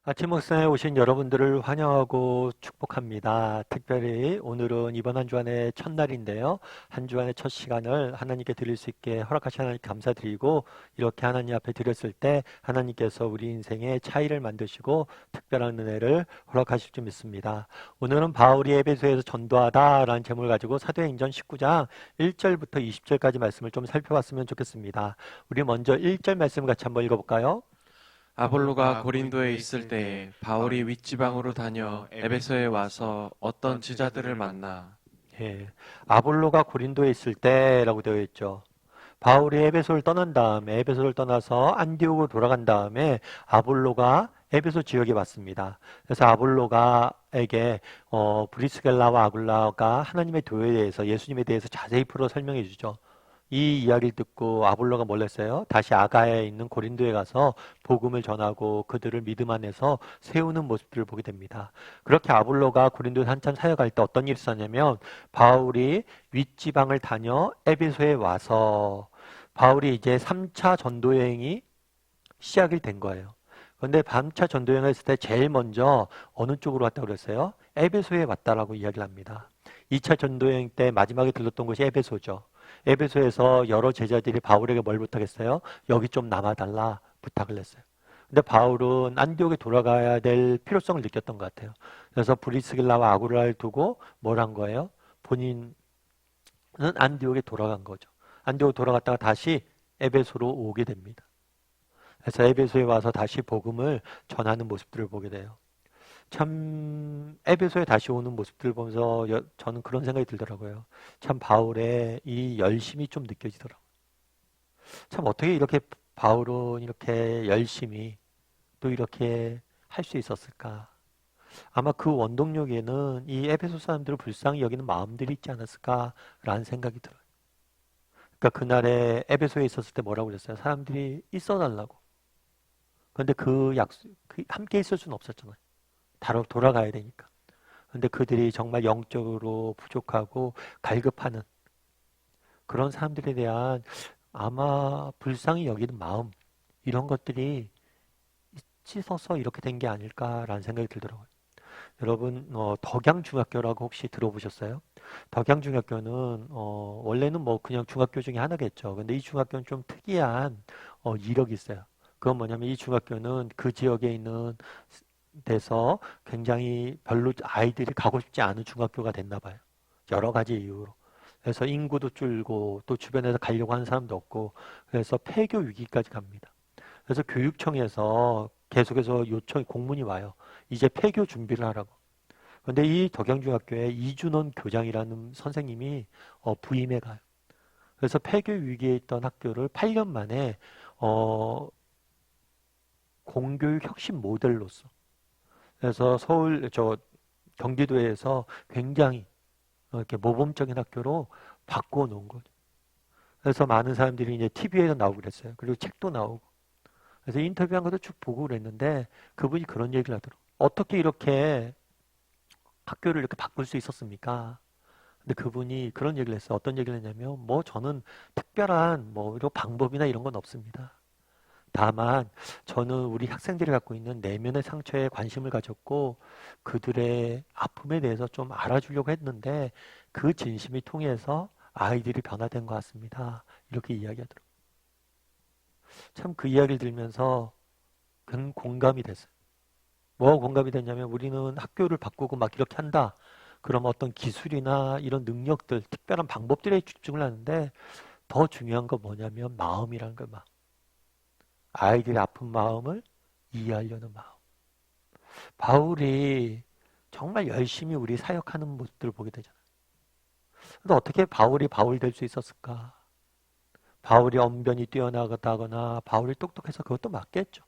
아침 목상에 오신 여러분들을 환영하고 축복합니다. 특별히 오늘은 이번 한 주간의 첫날인데요. 한 주간의 첫 시간을 하나님께 드릴 수 있게 허락하신 하나님 감사드리고, 이렇게 하나님 앞에 드렸을 때 하나님께서 우리 인생의 차이를 만드시고 특별한 은혜를 허락하실 줄 믿습니다. 오늘은 바울이 에베소에서 전도하다라는 제목을 가지고 사도행전 19장 1절부터 20절까지 말씀을 좀 살펴봤으면 좋겠습니다. 우리 먼저 1절 말씀 같이 한번 읽어볼까요? 아볼로가 고린도에 있을 때 바울이 윗지방으로 다녀 에베소에 와서 어떤 지자들을 만나 예, 아볼로가 고린도에 있을 때라고 되어 있죠. 바울이 에베소를 떠난 다음에 에베소를 떠나서 안디옥으로 돌아간 다음에 아볼로가 에베소 지역에 왔습니다. 그래서 아볼로가에게 브리스겔라와 아굴라가 하나님의 교회에 대해서 예수님에 대해서 자세히 풀어 설명해 주죠. 이 이야기를 듣고 아볼로가 뭘 했어요? 다시 아가에 있는 고린도에 가서 복음을 전하고 그들을 믿음 안에서 세우는 모습들을 보게 됩니다. 그렇게 아볼로가 고린도에 한참 사역할 때 어떤 일이 있었냐면, 바울이 윗지방을 다녀 에베소에 와서 바울이 이제 3차 전도 여행이 시작이 된 거예요. 그런데 3차 전도 여행을 했을 때 제일 먼저 어느 쪽으로 왔다고 그랬어요? 에베소에 왔다라고 이야기를 합니다. 2차 전도 여행 때 마지막에 들렀던 곳이 에베소죠. 에베소에서 여러 제자들이 바울에게 뭘 부탁했어요? 여기 좀 남아달라 부탁을 했어요. 근데 바울은 안디옥에 돌아가야 될 필요성을 느꼈던 것 같아요. 그래서 브리스길라와 아굴라를 두고 뭘 한 거예요? 본인은 안디옥에 돌아간 거죠. 안디옥 돌아갔다가 다시 에베소로 오게 됩니다. 그래서 에베소에 와서 다시 복음을 전하는 모습들을 보게 돼요. 참 에베소에 다시 오는 모습들을 보면서 저는 그런 생각이 들더라고요. 참 바울의 이 열심이 좀 느껴지더라고요. 참 어떻게 이렇게 바울은 이렇게 열심히 또 이렇게 할 수 있었을까? 아마 그 원동력에는 이 에베소 사람들을 불쌍히 여기는 마음들이 있지 않았을까라는 생각이 들어요. 그러니까 그날에 에베소에 있었을 때 뭐라고 그랬어요? 사람들이 있어 달라고. 그런데 함께 있을 수는 없었잖아요. 다로 돌아가야 되니까. 근데 그들이 정말 영적으로 부족하고 갈급하는 그런 사람들에 대한 아마 불쌍히 여기는 마음, 이런 것들이 있어서 이렇게 된 게 아닐까라는 생각이 들더라고요. 여러분, 덕양중학교라고 혹시 들어보셨어요? 덕양중학교는 원래는 뭐 그냥 중학교 중에 하나겠죠. 근데 이 중학교는 좀 특이한 이력이 있어요. 그건 뭐냐면 이 중학교는 그 지역에 있는 데서 굉장히 별로 아이들이 가고 싶지 않은 중학교가 됐나 봐요. 여러 가지 이유로. 그래서 인구도 줄고 또 주변에서 가려고 하는 사람도 없고, 그래서 폐교 위기까지 갑니다. 그래서 교육청에서 계속해서 공문이 와요. 이제 폐교 준비를 하라고. 그런데 이 덕양중학교에 이준원 교장이라는 선생님이 부임해 가요. 그래서 폐교 위기에 있던 학교를 8년 만에 공교육 혁신 모델로서, 그래서 경기도에서 굉장히 이렇게 모범적인 학교로 바꾸어 놓은 거죠. 그래서 많은 사람들이 이제 TV에도 나오고 그랬어요. 그리고 책도 나오고. 그래서 인터뷰한 것도 쭉 보고 그랬는데 그분이 그런 얘기를 하더라고요. 어떻게 이렇게 학교를 이렇게 바꿀 수 있었습니까? 근데 그분이 그런 얘기를 했어요. 어떤 얘기를 했냐면, 뭐 저는 특별한 뭐 이런 방법이나 이런 건 없습니다. 다만 저는 우리 학생들이 갖고 있는 내면의 상처에 관심을 가졌고 그들의 아픔에 대해서 좀 알아주려고 했는데 그 진심이 통해서 아이들이 변화된 것 같습니다. 이렇게 이야기하더라고요. 참 그 이야기를 들으면서 큰 공감이 됐어요. 뭐 공감이 됐냐면, 우리는 학교를 바꾸고 막 이렇게 한다. 그럼 어떤 기술이나 이런 능력들, 특별한 방법들에 집중을 하는데 더 중요한 건 뭐냐면 마음이라는 거, 마음. 아이들의 아픈 마음을 이해하려는 마음. 바울이 정말 열심히 우리 사역하는 모습들을 보게 되잖아요. 근데 어떻게 바울이 바울이 될 수 있었을까? 바울이 언변이 뛰어나다거나 바울이 똑똑해서 그것도 맞겠죠.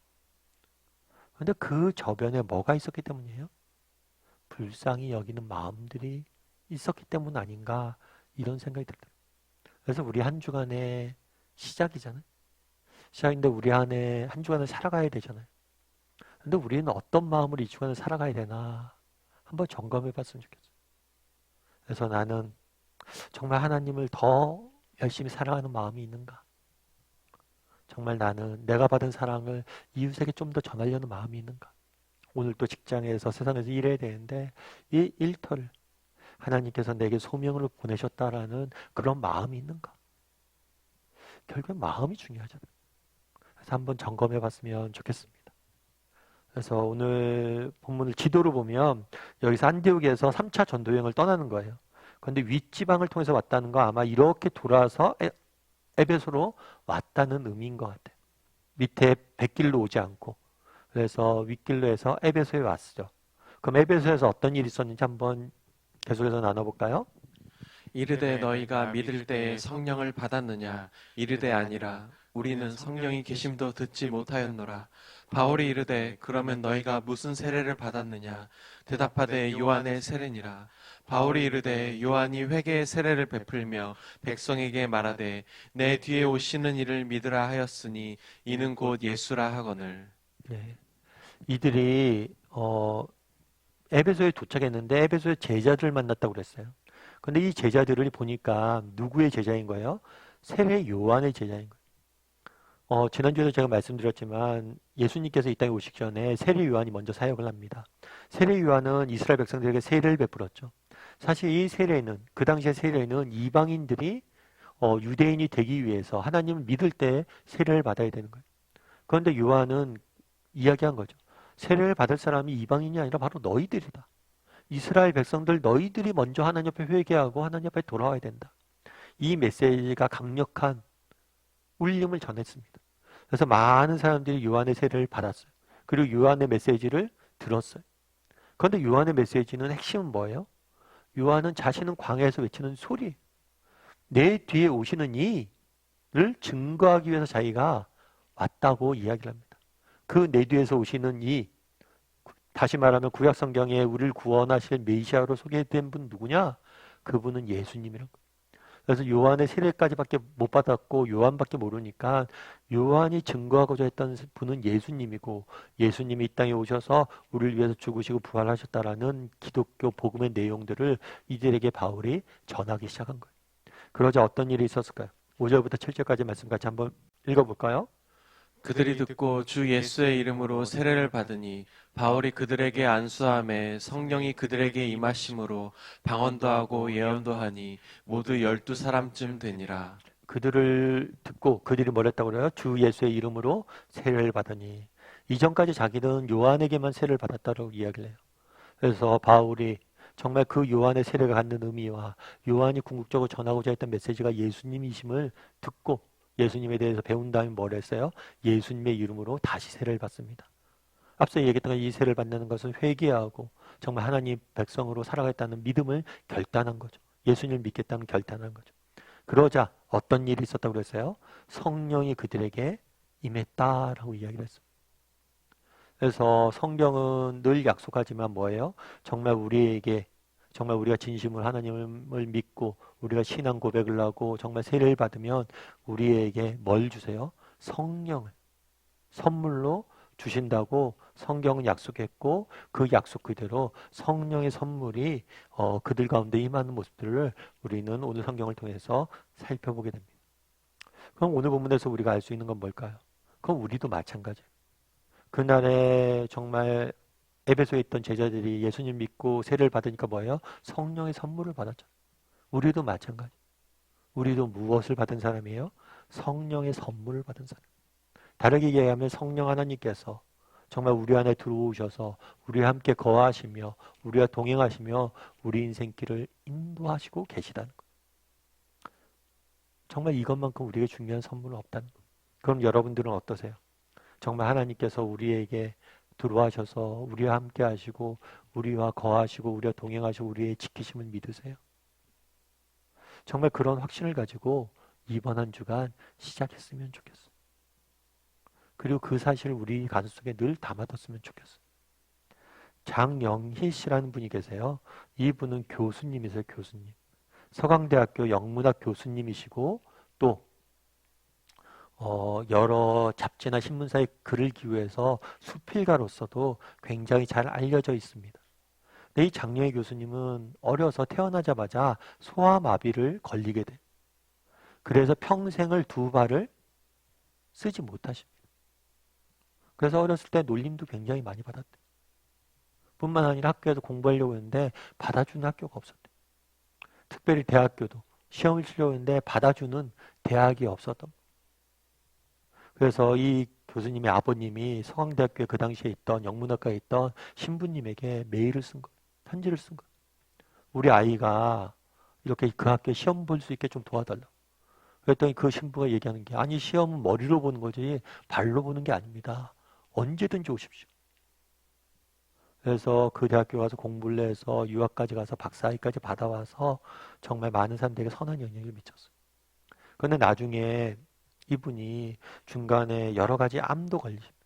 근데 그 저변에 뭐가 있었기 때문이에요? 불쌍히 여기는 마음들이 있었기 때문 아닌가, 이런 생각이 들어요. 그래서 우리 한 주간의 시작이잖아요. 시작인데 우리 안에 한 주간을 살아가야 되잖아요. 근데 우리는 어떤 마음으로 이 주간을 살아가야 되나 한번 점검해 봤으면 좋겠어요. 그래서 나는 정말 하나님을 더 열심히 사랑하는 마음이 있는가? 정말 나는 내가 받은 사랑을 이웃에게 좀 더 전하려는 마음이 있는가? 오늘 또 직장에서 세상에서 일해야 되는데 이 일터를 하나님께서 내게 소명으로 보내셨다라는 그런 마음이 있는가? 결국엔 마음이 중요하잖아요. 그래서 한번 점검해 봤으면 좋겠습니다. 그래서 오늘 본문을 지도로 보면 여기서 안디옥에서 3차 전도여행을 떠나는 거예요. 그런데 윗지방을 통해서 왔다는 거 아마 이렇게 돌아서 에베소로 왔다는 의미인 것 같아요. 밑에 백길로 오지 않고. 그래서 윗길로 해서 에베소에 왔죠. 그럼 에베소에서 어떤 일이 있었는지 한번 계속해서 나눠볼까요? 이르되 너희가 믿을 때에 성령을 받았느냐? 이르되 아니라 우리는 성령이 계심도 듣지 못하였노라. 바울이 이르되 그러면 너희가 무슨 세례를 받았느냐? 대답하되 요한의 세례니라. 바울이 이르되 요한이 회개의 세례를 베풀며 백성에게 말하되 내 뒤에 오시는 이를 믿으라 하였으니 이는 곧 예수라 하거늘. 네. 이들이 에베소에 도착했는데 에베소에 제자들 만났다고 그랬어요. 근데 이 제자들을 보니까 누구의 제자인 거예요? 세례 요한의 제자인 거예요. 지난주에도 제가 말씀드렸지만 예수님께서 이 땅에 오시기 전에 세례 요한이 먼저 사역을 합니다. 세례 요한은 이스라엘 백성들에게 세례를 베풀었죠. 사실 이 세례는, 그 당시의 세례는 이방인들이 유대인이 되기 위해서 하나님을 믿을 때 세례를 받아야 되는 거예요. 그런데 요한은 이야기한 거죠. 세례를 받을 사람이 이방인이 아니라 바로 너희들이다. 이스라엘 백성들 너희들이 먼저 하나님 앞에 회개하고 하나님 앞에 돌아와야 된다. 이 메시지가 강력한 울림을 전했습니다. 그래서 많은 사람들이 요한의 세례를 받았어요. 그리고 요한의 메시지를 들었어요. 그런데 요한의 메시지는 핵심은 뭐예요? 요한은 자신은 광야에서 외치는 소리, 내 뒤에 오시는 이를 증거하기 위해서 자기가 왔다고 이야기를 합니다. 그 내 뒤에서 오시는 이, 다시 말하면 구약 성경에 우리를 구원하실 메시아로 소개된 분 누구냐? 그분은 예수님이라는 거예요. 그래서 요한의 세례까지밖에 못 받았고 요한밖에 모르니까 요한이 증거하고자 했던 분은 예수님이고 예수님이 이 땅에 오셔서 우리를 위해서 죽으시고 부활하셨다라는 기독교 복음의 내용들을 이들에게 바울이 전하기 시작한 거예요. 그러자 어떤 일이 있었을까요? 5절부터 7절까지 말씀 같이 한번 읽어볼까요? 그들이 듣고 주 예수의 이름으로 세례를 받으니 바울이 그들에게 안수함에 성령이 그들에게 임하심으로 방언도 하고 예언도 하니 모두 12사람쯤 되니라. 그들을 듣고 그들이 뭘 했다고 그래요? 주 예수의 이름으로 세례를 받으니. 이전까지 자기는 요한에게만 세례를 받았다고 이야기를 해요. 그래서 바울이 정말 그 요한의 세례가 갖는 의미와 요한이 궁극적으로 전하고자 했던 메시지가 예수님이심을 듣고 예수님에 대해서 배운 다음에 뭘 했어요? 예수님의 이름으로 다시 세례를 받습니다. 앞서 얘기했던 이 세례를 받는 것은 회개하고 정말 하나님 백성으로 살아가겠다는 믿음을 결단한 거죠. 예수님을 믿겠다는 결단한 거죠. 그러자 어떤 일이 있었다고 그랬어요? 성령이 그들에게 임했다라고 이야기를 했어요. 그래서 성경은 늘 약속하지만 뭐예요? 정말 우리에게 정말 우리가 진심으로 하나님을 믿고 우리가 신앙 고백을 하고 정말 세례를 받으면 우리에게 뭘 주세요? 성령을 선물로 주신다고 성경은 약속했고 그 약속 그대로 성령의 선물이 그들 가운데 임하는 모습들을 우리는 오늘 성경을 통해서 살펴보게 됩니다. 그럼 오늘 본문에서 우리가 알 수 있는 건 뭘까요? 그럼 우리도 마찬가지예요. 그날에 정말 에베소에 있던 제자들이 예수님 믿고 세례를 받으니까 뭐예요? 성령의 선물을 받았잖아요. 우리도 마찬가지. 우리도 무엇을 받은 사람이에요? 성령의 선물을 받은 사람. 다르게 얘기하면 성령 하나님께서 정말 우리 안에 들어오셔서 우리와 함께 거하시며 우리와 동행하시며 우리 인생길을 인도하시고 계시다는 것. 정말 이것만큼 우리에게 중요한 선물은 없다는 것. 그럼 여러분들은 어떠세요? 정말 하나님께서 우리에게 들어와셔서 우리와 함께 하시고 우리와 거하시고 우리와 동행하시고 우리의 지키심을 믿으세요? 정말 그런 확신을 가지고 이번 한 주간 시작했으면 좋겠어요. 그리고 그 사실을 우리 가슴속에 늘 담아뒀으면 좋겠어요. 장영희 씨라는 분이 계세요. 이분은 교수님이세요. 교수님. 서강대학교 영문학 교수님이시고 또 여러 잡지나 신문사에 글을 기고해서 수필가로서도 굉장히 잘 알려져 있습니다. 근데 이 장영희 교수님은 어려서 태어나자마자 소아마비를 걸리게 돼요. 그래서 평생을 두 발을 쓰지 못하십니다. 그래서 어렸을 때 놀림도 굉장히 많이 받았대요. 뿐만 아니라 학교에서 공부하려고 했는데 받아주는 학교가 없었대. 특별히 대학교도 시험을 치려고 했는데 받아주는 대학이 없었던. 그래서 이 교수님의 아버님이 서강대학교에 그 당시에 있던 영문학과에 있던 신부님에게 메일을 쓴 거예요. 편지를 쓴 거예요. 우리 아이가 이렇게 그 학교에 시험 볼 수 있게 좀 도와달라. 그랬더니 그 신부가 얘기하는 게 아니 시험은 머리로 보는 거지 발로 보는 게 아닙니다. 언제든지 오십시오. 그래서 그 대학교 가서 공부를 해서 유학까지 가서 박사학위까지 받아와서 정말 많은 사람들에게 선한 영향을 미쳤어요. 그런데 나중에 이분이 중간에 여러 가지 암도 걸리십니다.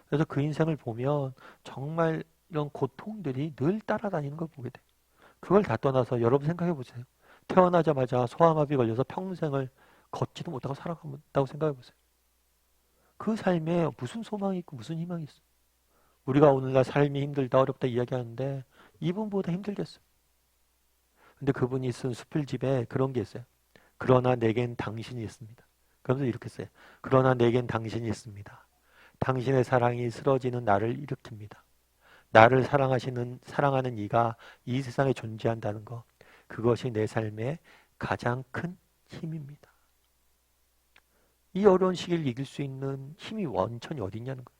그래서 그 인생을 보면 정말 이런 고통들이 늘 따라다니는 걸 보게 돼요. 그걸 다 떠나서 여러분 생각해 보세요. 태어나자마자 소아마비 걸려서 평생을 걷지도 못하고 살아간다고 생각해 보세요. 그 삶에 무슨 소망이 있고 무슨 희망이 있어요. 우리가 오늘날 삶이 힘들다 어렵다 이야기하는데 이분보다 힘들겠어요. 근데 그분이 쓴 수필집에 그런 게 있어요. 그러나 내겐 당신이 있습니다. 그러면서 이렇게 써요. 그러나 내겐 당신이 있습니다. 당신의 사랑이 쓰러지는 나를 일으킵니다. 나를 사랑하는 이가 이 세상에 존재한다는 것. 그것이 내 삶의 가장 큰 힘입니다. 이 어려운 시기를 이길 수 있는 힘이 원천이 어디 있냐는 거예요.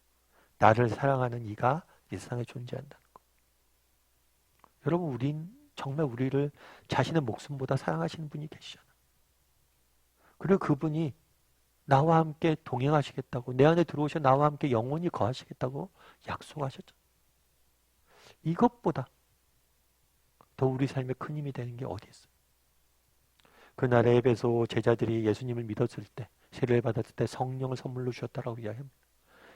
나를 사랑하는 이가 이 세상에 존재한다는 것. 여러분, 우린 정말 우리를 자신의 목숨보다 사랑하시는 분이 계시잖아요. 그리고 그분이 나와 함께 동행하시겠다고, 내 안에 들어오셔 나와 함께 영원히 거하시겠다고 약속하셨잖아요. 이것보다 더 우리 삶에 큰 힘이 되는 게 어디 있어요? 그날에 에베소 제자들이 예수님을 믿었을 때, 세례를 받았을 때 성령을 선물로 주셨다라고 이야기합니다.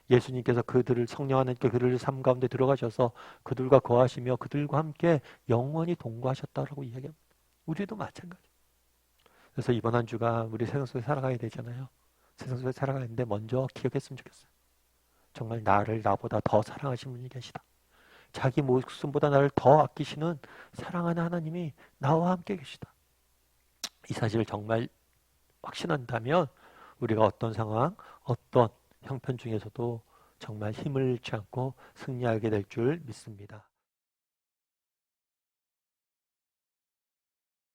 예수님께서 성령 하나님께 그들을 삶 가운데 들어가셔서 그들과 거하시며 그들과 함께 영원히 동거하셨다라고 이야기합니다. 우리도 마찬가지. 그래서 이번 한 주가 우리 세상 속에 살아가야 되잖아요. 세상 속에 살아가는데 먼저 기억했으면 좋겠어요. 정말 나를 나보다 더 사랑하시는 분이 계시다. 자기 목숨보다 나를 더 아끼시는 사랑하는 하나님이 나와 함께 계시다. 이 사실을 정말 확신한다면 우리가 어떤 상황, 어떤 형편 중에서도 정말 힘을 잃지 않고 승리하게 될 줄 믿습니다.